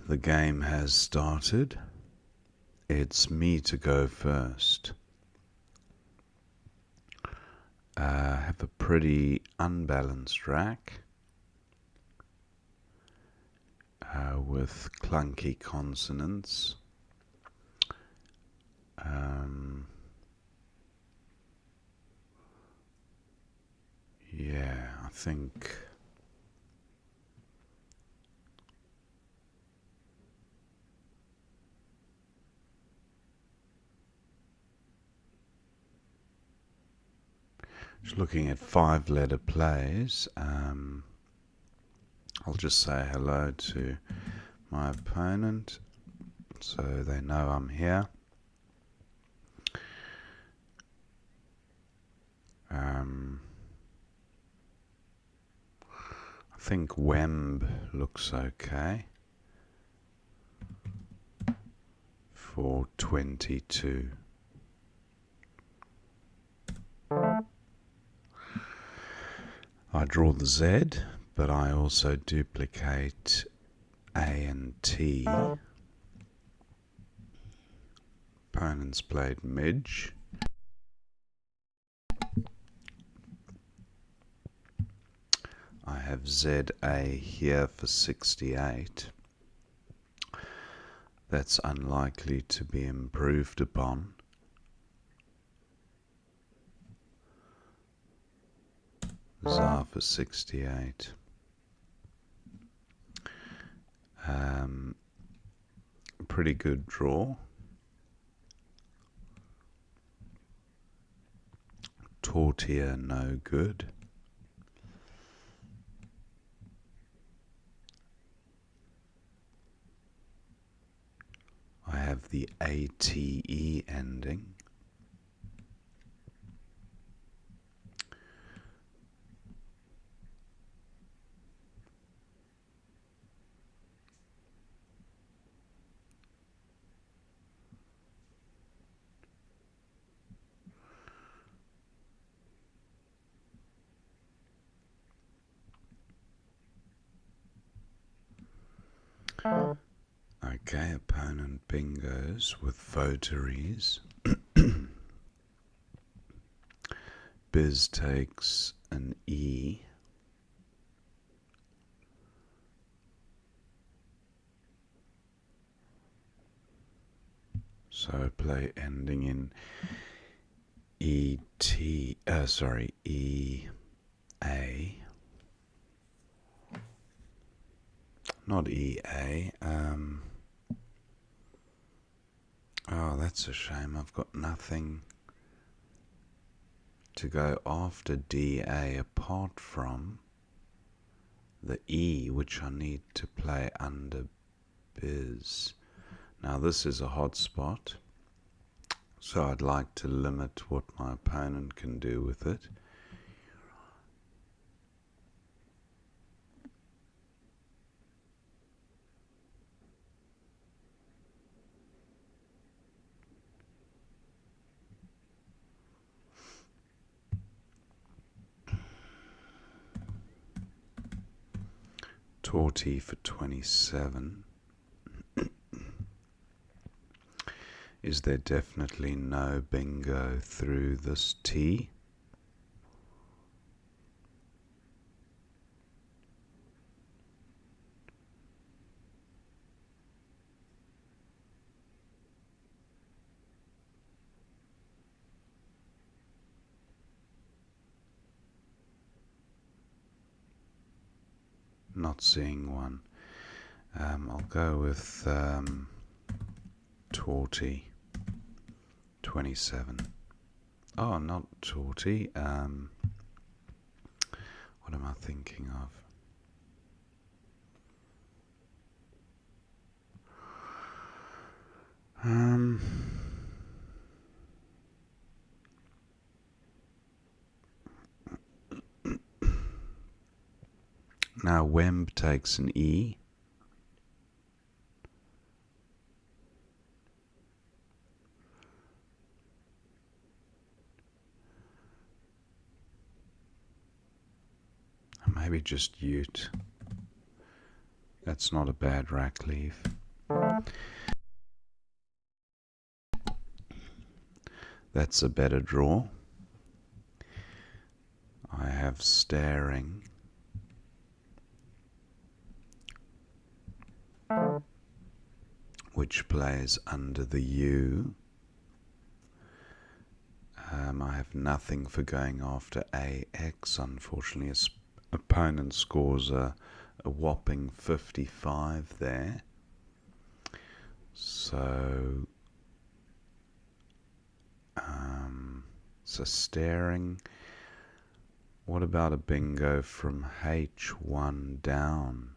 The game has started. It's me to go first. I have a pretty unbalanced rack with clunky consonants. Yeah, I think just looking at 5-letter plays. I'll just say hello to my opponent so they know I'm here. I think Wemb looks okay for 22. I draw the Z, but I also duplicate A and T. Opponents played midge. I have ZA here for 68. That's unlikely to be improved upon. ZA for 68. Pretty good draw. Tortilla no good. I have the ATE ending. Okay, opponent bingos with votaries. Biz takes an E. So play ending in EA. Not EA. Oh, that's a shame. I've got nothing to go after DA apart from the E, which I need to play under Biz. Now this is a hot spot, so I'd like to limit what my opponent can do with it. Torty for 27. Is there definitely no bingo through this T? Not seeing one. I'll go with Torty 27. Oh, not Torty. What am I thinking of? Now Wemb takes an E. Maybe just Ute. That's not a bad rack leave. That's a better draw. I have staring, which plays under the U. I have nothing for going after AX. Unfortunately, his opponent scores a whopping 55 there. So staring. What about a bingo from H1 down?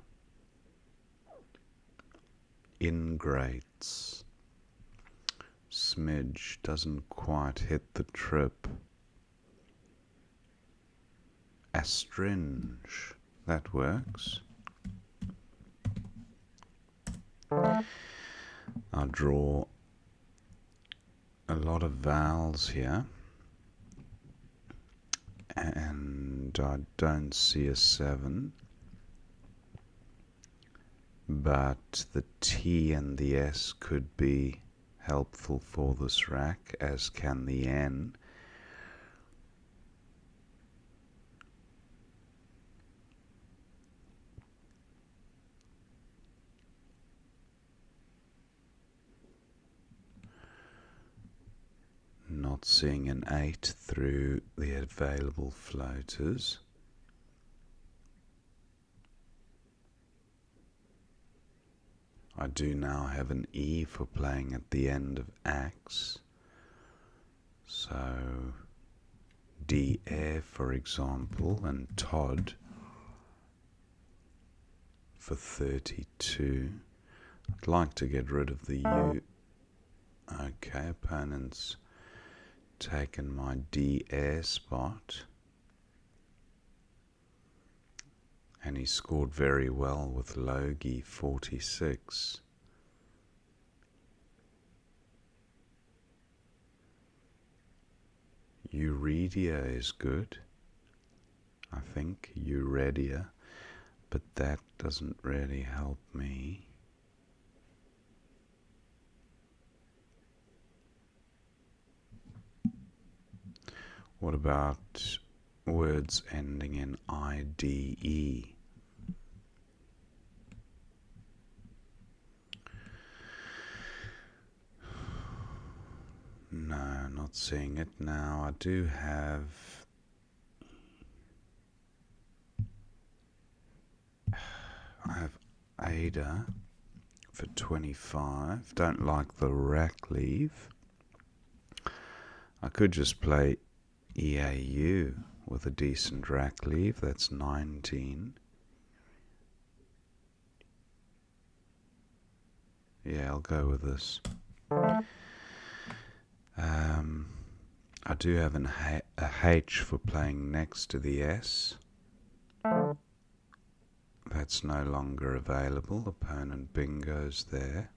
Ingrates. Smidge doesn't quite hit the trip. Astringe. That works. I'll draw a lot of vowels here. And I don't see a 7. But the T and the S could be helpful for this rack, as can the N. Not seeing an 8 through the available floaters. I do now have an E for playing at the end of Axe. So D Air, for example, and Todd for 32. I'd like to get rid of the U. Okay, opponent's taken my D Air spot. And he scored very well with Logie, 46. Euredia is good. I think Euredia, but that doesn't really help me. What about words ending in IDE? No, not seeing it now. I do have Ada for 25. Don't like the rack leave. I could just play EAU with a decent rack leave. That's 19. Yeah, I'll go with this. I do have a H for playing next to the S. That's no longer available. Opponent bingo's there.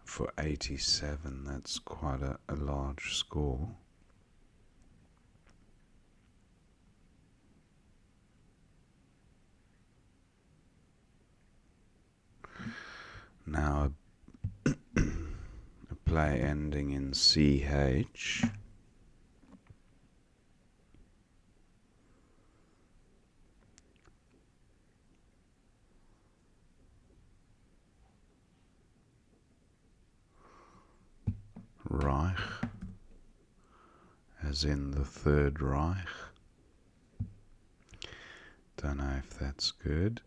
For 87, that's quite a large score. Now a play ending in CH. Reich, as in the Third Reich. Don't know if that's good.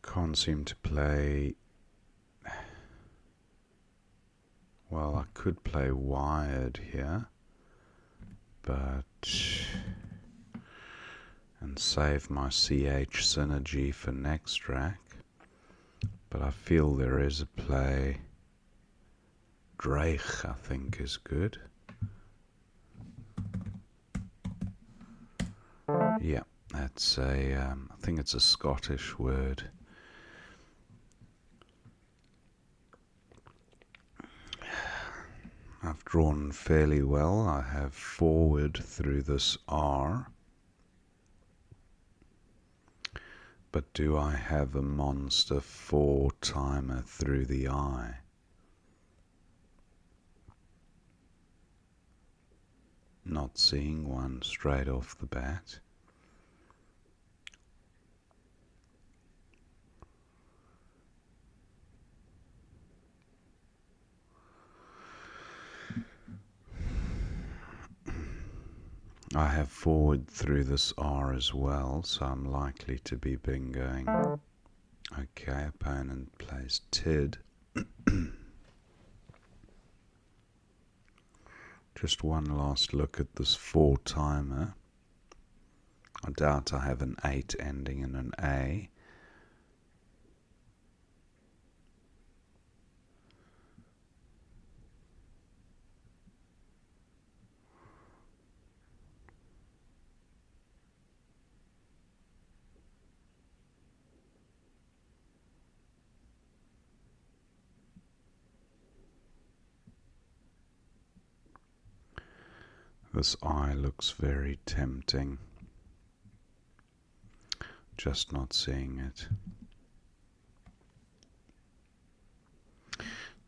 Can't seem to play. Well, I could play wired here, but and save my CH synergy for next rack. But I feel there is a play. Drake, I think, is good. Yeah, that's I think it's a Scottish word. I've drawn fairly well. I have forward through this R. But do I have a monster 4-timer through the I? Not seeing one straight off the bat. I have forward through this R as well, so I'm likely to be bingoing. Okay, opponent plays Tid. Just one last look at this 4-timer. I doubt I have an 8 ending in an A. This I looks very tempting. Just not seeing it.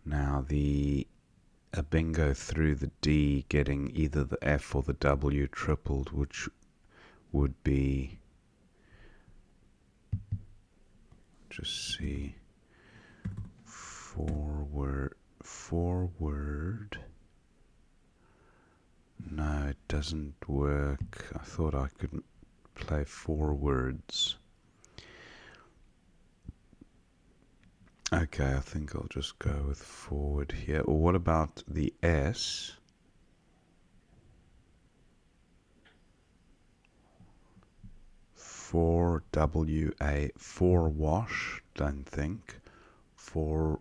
Now a bingo through the D getting either the F or the W tripled, which would be, just see, forward. No, it doesn't work. I thought I could play forwards. Okay, I think I'll just go with forward here. Or what about the S? For WA, for wash, don't think. For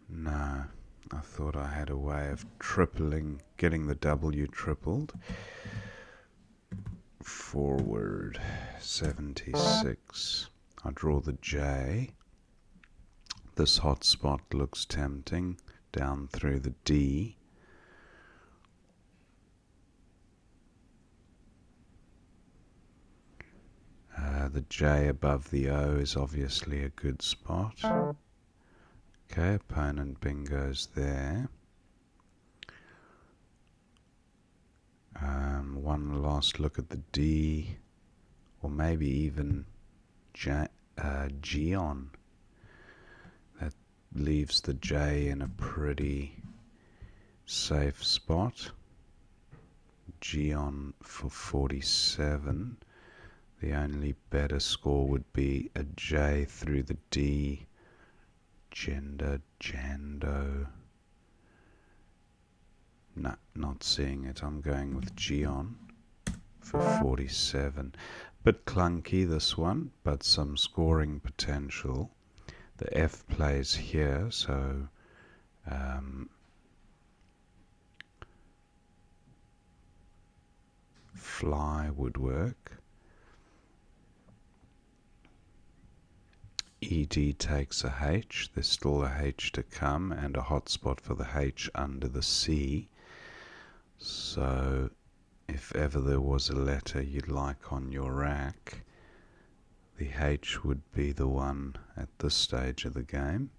no, I thought I had a way of tripling, getting the W tripled. Forward 76. I draw the J. This hotspot looks tempting. Down through the D. The J above the O is obviously a good spot. Okay, opponent bingo's there. One last look at the D, or maybe even G on. That leaves the J in a pretty safe spot. G on for 47. The only better score would be a J through the D. Jando. No, not seeing it. I'm going with G on for 47. Bit clunky this one, but some scoring potential. The F plays here, so fly would work. ED takes a H. There's still a H to come and a hotspot for the H under the C. So if ever there was a letter you'd like on your rack, the H would be the one at this stage of the game.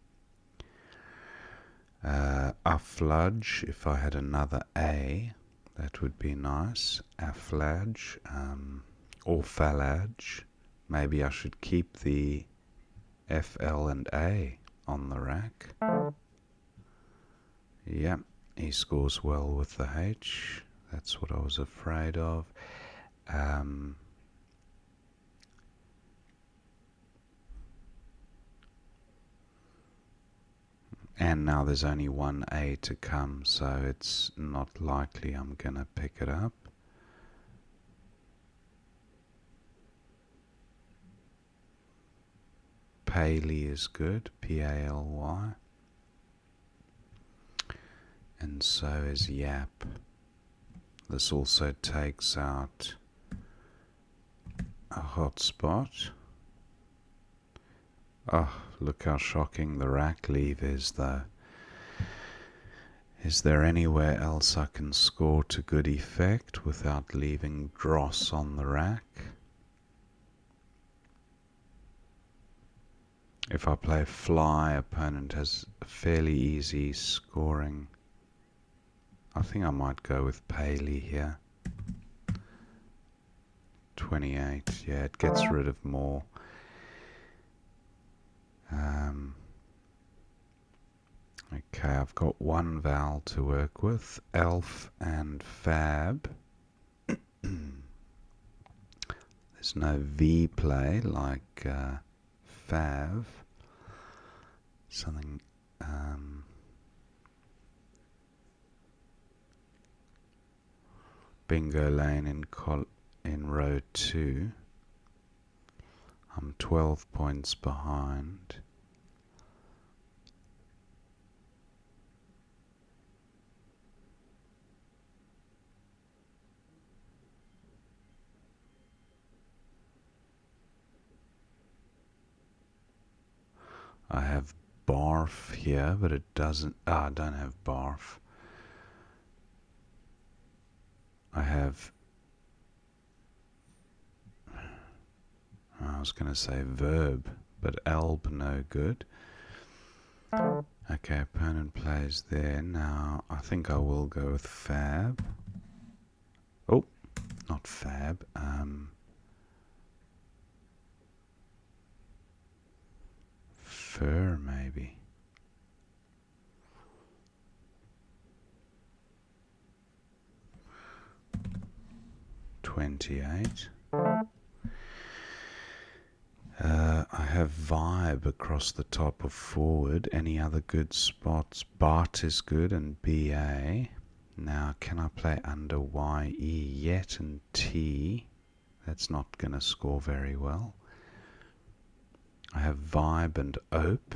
Afflage, if I had another A, that would be nice. Afflage, or Fallage. Maybe I should keep the F, L and A on the rack. Yeah, he scores well with the H. That's what I was afraid of. And now there's only one A to come, so it's not likely I'm going to pick it up. Paley is good, P-A-L-Y. and so is yap. This also takes out a hotspot. Oh, look how shocking the rack leave is though. Is there anywhere else I can score to good effect without leaving dross on the rack? If I play fly, opponent has a fairly easy scoring. I think I might go with Paley here. 28, yeah, it gets rid of more. Okay, I've got one vowel to work with, elf and fab. There's no V play like fav. Something bingo lane in row 2. I'm 12 points behind. I have barf here, but it doesn't. I don't have barf. I have. I was going to say verb, but elb no good. Okay, opponent plays there. Now, I think I will go with fab. Oh, not fab. Fur, maybe. $28. I have vibe across the top of forward. Any other good spots? Bart is good and BA. Now, can I play under YE yet and T? That's not going to score very well. I have vibe and ope.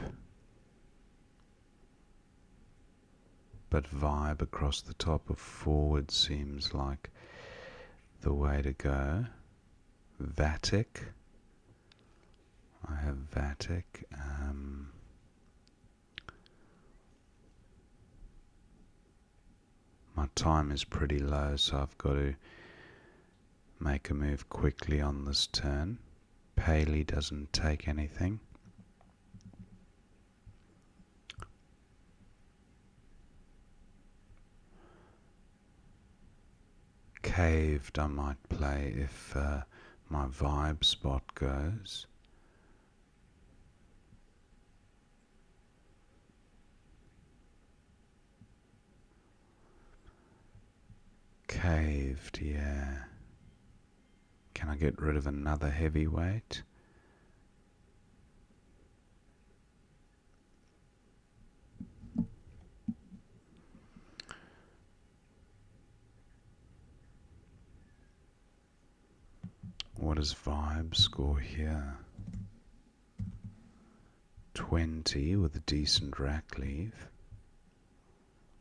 But vibe across the top of forward seems like the way to go. Vatic. I have Vatic. My time is pretty low, so I've got to make a move quickly on this turn. Paley doesn't take anything. Caved I might play if my vibe spot goes. Caved, yeah. Can I get rid of another heavyweight? What does vibe score here? 20 with a decent rack leave.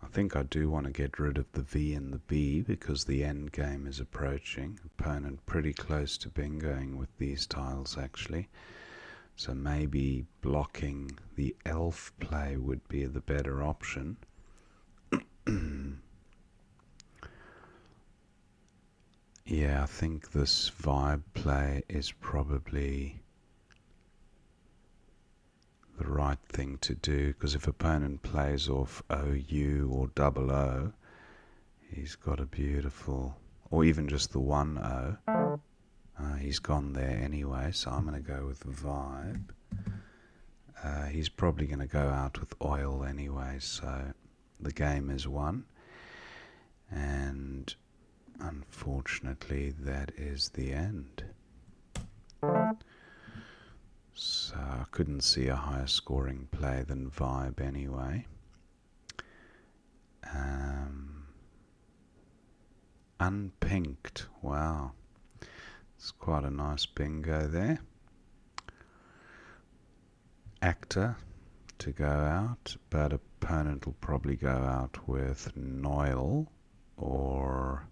I think I do want to get rid of the V and the B because the end game is approaching. Opponent pretty close to bingoing with these tiles actually. So maybe blocking the elf play would be the better option. Yeah, I think this vibe play is probably the right thing to do, because if opponent plays off OU or double O, he's got a beautiful, or even just the one O, he's gone there anyway, so I'm going to go with vibe. He's probably going to go out with oil anyway, so the game is won, and unfortunately that is the end. So I couldn't see a higher scoring play than vibe anyway. Unpinked, wow, it's quite a nice bingo there. Actor to go out, but opponent will probably go out with Noil, or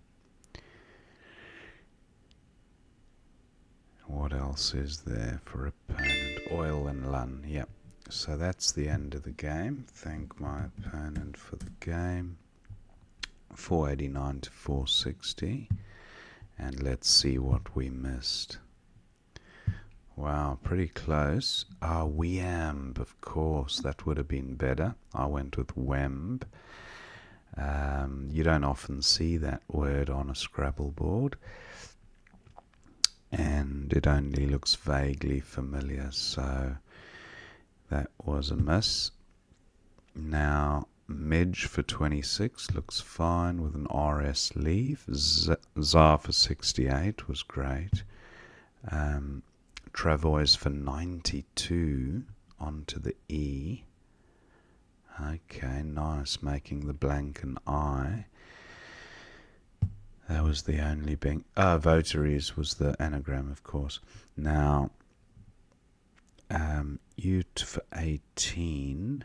what else is there for opponent? Oil and Lun. Yep. So that's the end of the game. Thank my opponent for the game. 489 to 460. And let's see what we missed. Wow, pretty close. Weamb, of course. That would have been better. I went with Wemb. You don't often see that word on a Scrabble board, and it only looks vaguely familiar, so that was a miss. Now, Midge for 26 looks fine with an RS leave. Zar for 68 was great. Travois for 92 onto the E. Okay, nice, making the blank an I. That was the only votaries was the anagram, of course. Now, Ute for 18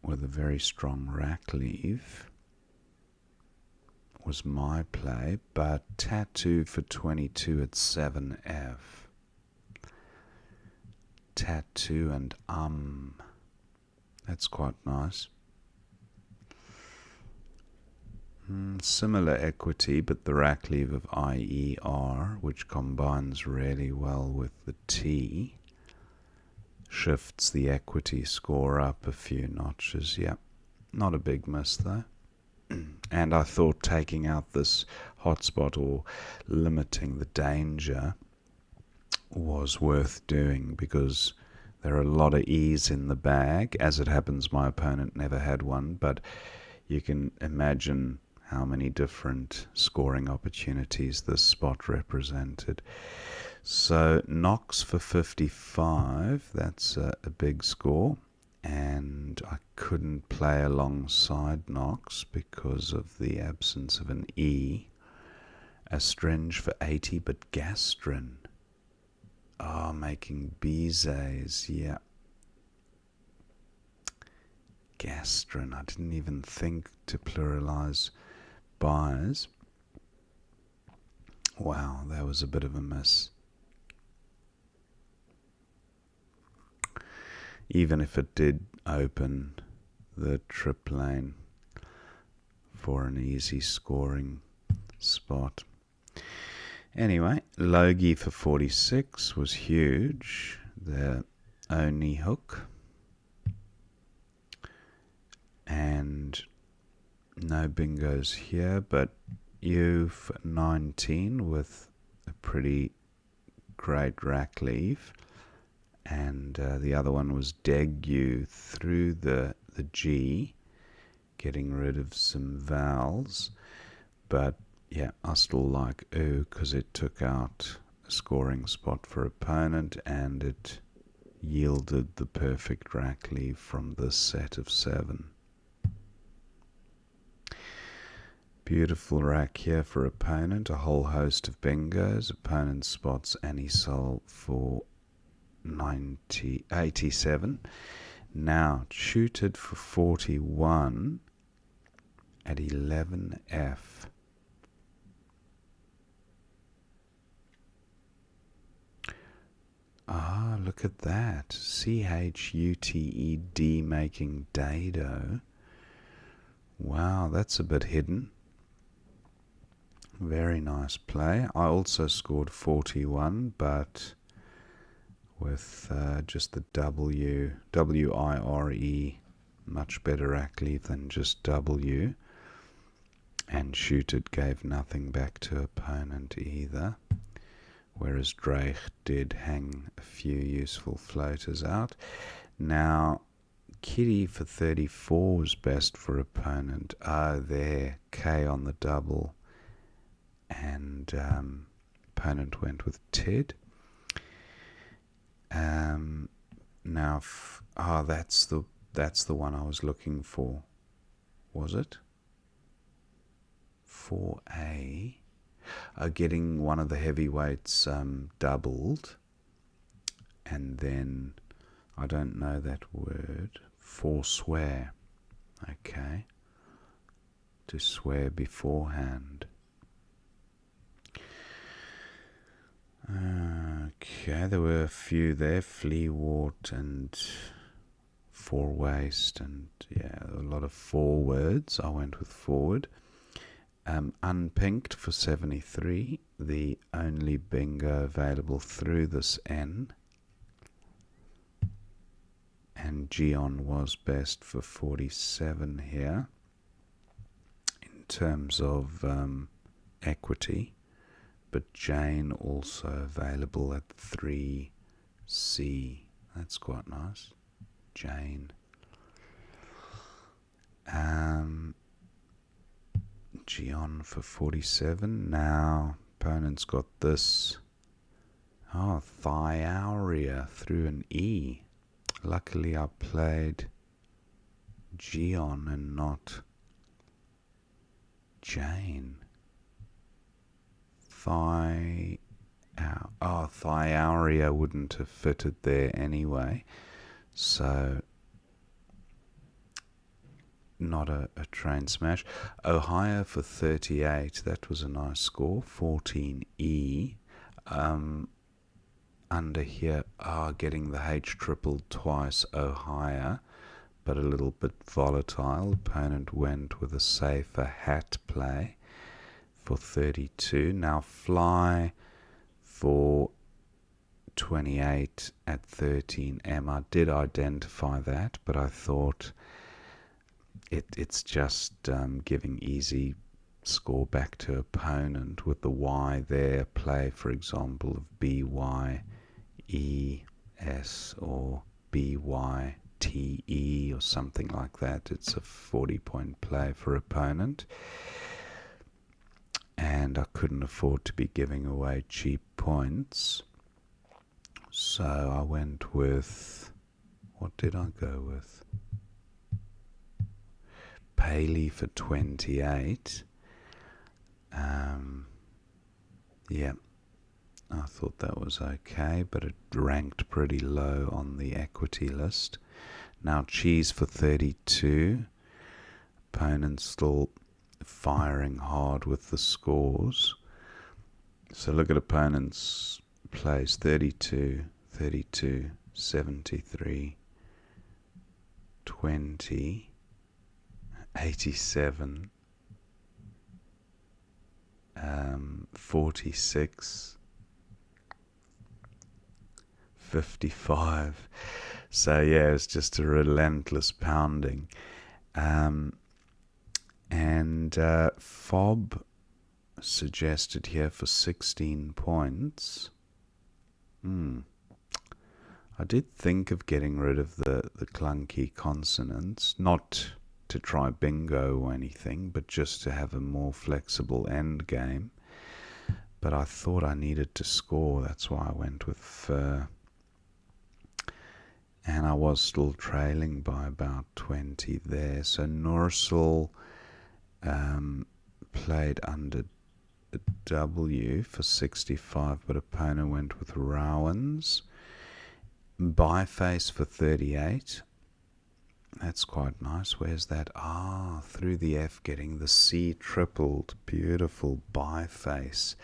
with a very strong rack leave was my play, but Tattoo for 22 at 7F. Tattoo and that's quite nice. Similar equity, but the rack leave of IER, which combines really well with the T, shifts the equity score up a few notches. Yep, not a big miss though. And I thought taking out this hotspot or limiting the danger was worth doing, because there are a lot of E's in the bag. As it happens, my opponent never had one, but you can imagine how many different scoring opportunities this spot represented. So Knox for 55, that's a big score, and I couldn't play alongside Knox because of the absence of an E. Astringe for 80, but Gastrin. Making Bizets, yeah. Gastrin, I didn't even think to pluralize buyers. Wow, that was a bit of a miss. Even if it did open the trip lane for an easy scoring spot. Anyway, Logie for 46 was huge. The only hook. And no bingos here, but you for 19 with a pretty great rack leave. And the other one was Degu through the G, getting rid of some vowels. But yeah, I still like U because it took out a scoring spot for opponent, and it yielded the perfect rack leave from this set of 7. Beautiful rack here for opponent, a whole host of bingos. Opponent spots Anisol for 87. Now shooted for 41 at 11F. Look at that. CHUTED making dado. Wow, that's a bit hidden. Very nice play. I also scored 41, but with just the WIRE, much better rack leave than just W. And Shooted gave nothing back to opponent either, whereas Drake did hang a few useful floaters out. Now, Kitty for 34 was best for opponent. There, K on the double, and opponent went with Tid. Now, that's the one I was looking for. Was it? 4A. Getting one of the heavyweights doubled, and then I don't know that word. forswear. Okay. To swear beforehand. Okay, there were a few there. Fleawort and forewaste, and yeah, a lot of four words. I went with forward. Unpinked for 73, the only bingo available through this N. And Gion was best for 47 here in terms of equity, but Jane also available at 3C. That's quite nice. Jane. Gion for 47. Now, opponent's got this. Oh, Thiauria through an E. Luckily, I played Gion and not Jane. Thiauria wouldn't have fitted there anyway. So, not a train smash. Ohio for 38. That was a nice score. 14E. Under here, getting the H tripled twice. Ohio, but a little bit volatile. Opponent went with a safer hat play for 32. Now fly for 28 at 13M. I did identify that, but I thought it's just giving easy score back to opponent with the Y there. Play, for example, of BYES or BYTE or something like that. It's a 40-point play for opponent. And I couldn't afford to be giving away cheap points. So I went with, what did I go with? Paley for 28. Yeah, I thought that was okay, but it ranked pretty low on the equity list. Now Cheese for 32. Opponent still firing hard with the scores. So look at opponent's plays: 32, 32, 73, 20, 87, 46, 55. So yeah, it's just a relentless pounding. And Fob suggested here for 16 points. I did think of getting rid of the clunky consonants, not to try bingo or anything, but just to have a more flexible end game. But I thought I needed to score, that's why I went with fur. And I was still trailing by about 20 there. So Norsel played under W for 65, but opponent went with Rowans. Byface for 38. That's quite nice. Where's that? Through the F, getting the C tripled. Beautiful Byface.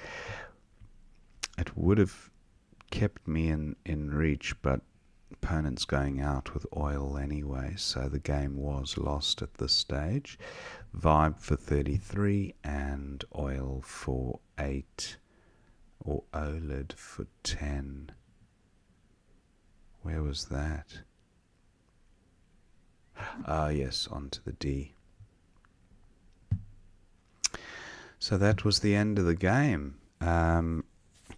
It would have kept me in reach, but opponent's going out with oil anyway, so the game was lost at this stage. Vibe for 33 and oil for 8, or OLED for 10. Where was that? Yes, onto the D. So that was the end of the game.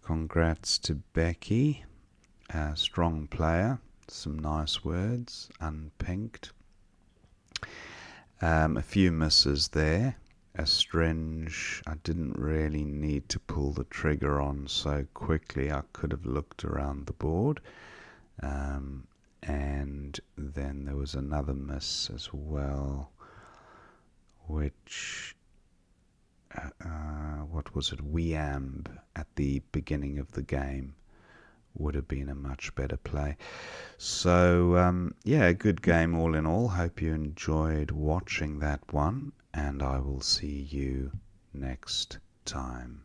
Congrats to Becky. Strong player. Some nice words. Unpinked. A few misses there. A Stringe I didn't really need to pull the trigger on so quickly. I could have looked around the board. And then there was another miss as well, which, what was it? Weamb at the beginning of the game would have been a much better play. So, yeah, a good game all in all. Hope you enjoyed watching that one, and I will see you next time.